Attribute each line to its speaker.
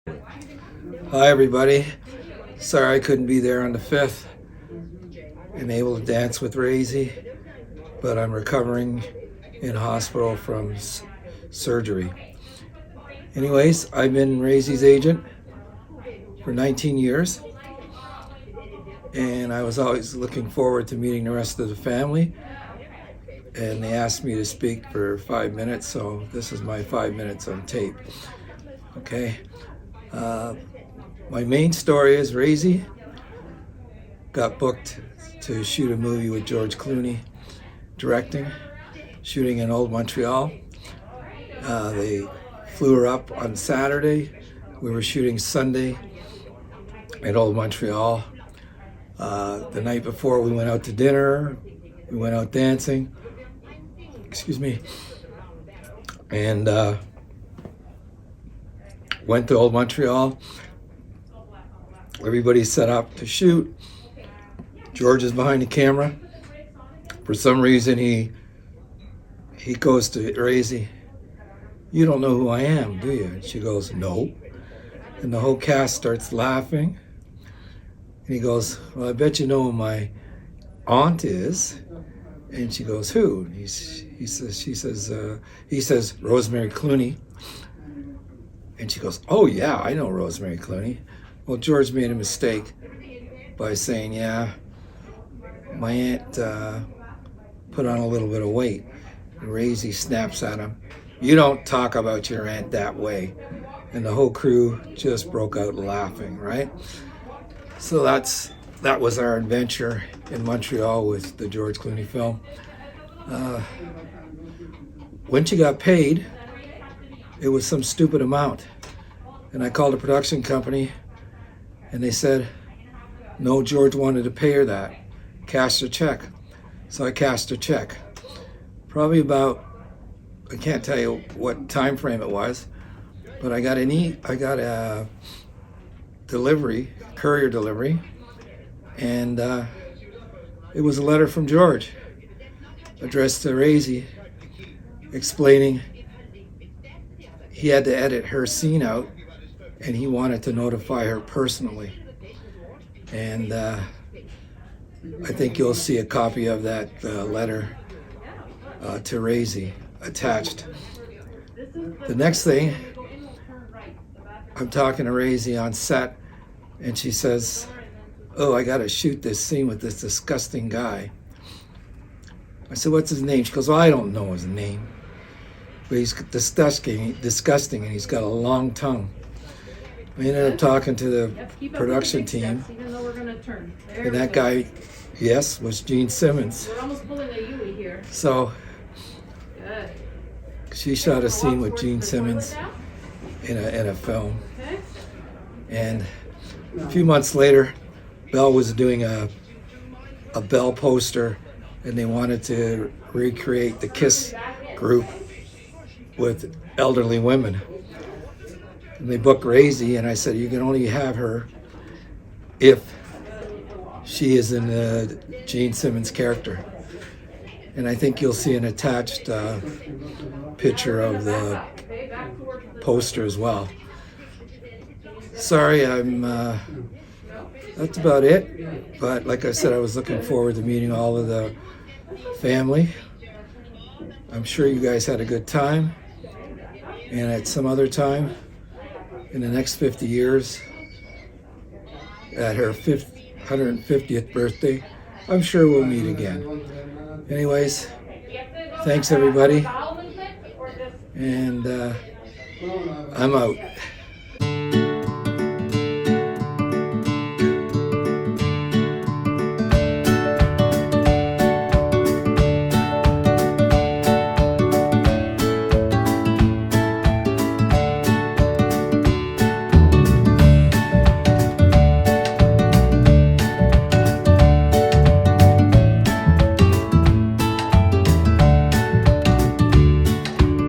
Speaker 1: Hi everybody. Sorry I couldn't be there on the 5th and able to dance with Razie, but I'm recovering in hospital from surgery. Anyways, I've been Razie's agent for 19 years, and I was always looking forward to meeting the rest of the family, and they asked me to speak for 5 minutes, so this is my 5 minutes on tape. Okay. My main story is Razie got booked to shoot a movie with George Clooney directing, shooting in Old Montreal. They flew her up on Saturday. We were shooting Sunday at Old Montreal. The night before we went out to dinner, we went out dancing, excuse me, and went to Old Montreal. Everybody's set up to shoot. George is behind the camera. For some reason, he goes to Razie, "You don't know who I am, do you?" And she goes, "No." And the whole cast starts laughing. And he goes, "Well, I bet you know who my aunt is." And she goes, "Who?" And he says, "Rosemary Clooney." And she goes, "Oh yeah, I know Rosemary Clooney." Well, George made a mistake by saying, "Yeah, my aunt put on a little bit of weight." And Razie snaps at him, "You don't talk about your aunt that way." And the whole crew just broke out laughing, right? So that was our adventure in Montreal with the George Clooney film. When she got paid, it was some stupid amount. And I called the production company and they said, no, George wanted to pay her that. Cash her check. So I cashed her check. Probably about, I can't tell you what time frame it was, but I got a delivery, courier delivery, and it was a letter from George addressed to Razie explaining he had to edit her scene out and he wanted to notify her personally. And I think you'll see a copy of that letter to Razie attached. The next thing, I'm talking to Razie on set, and she says, "Oh, I got to shoot this scene with this disgusting guy." I said, "What's his name?" She goes, "Well, I don't know his name, but he's disgusting, and he's got a long tongue." I ended up talking to the production team, and that guy, yes, was Gene Simmons.
Speaker 2: We're almost pulling a Yui here.
Speaker 1: So she shot a scene with Gene Simmons in a film.
Speaker 2: Okay.
Speaker 1: And a few months later, Bell was doing a Bell poster, and they wanted to recreate the KISS group with elderly women. And they booked Razie, and I said, "You can only have her if she is in the Gene Simmons character." And I think you'll see an attached picture of the poster as well. Sorry, that's about it. But like I said, I was looking forward to meeting all of the family. I'm sure you guys had a good time. And at some other time, in the next 50 years, at her 150th birthday, I'm sure we'll meet again. Anyways, thanks everybody, and I'm out.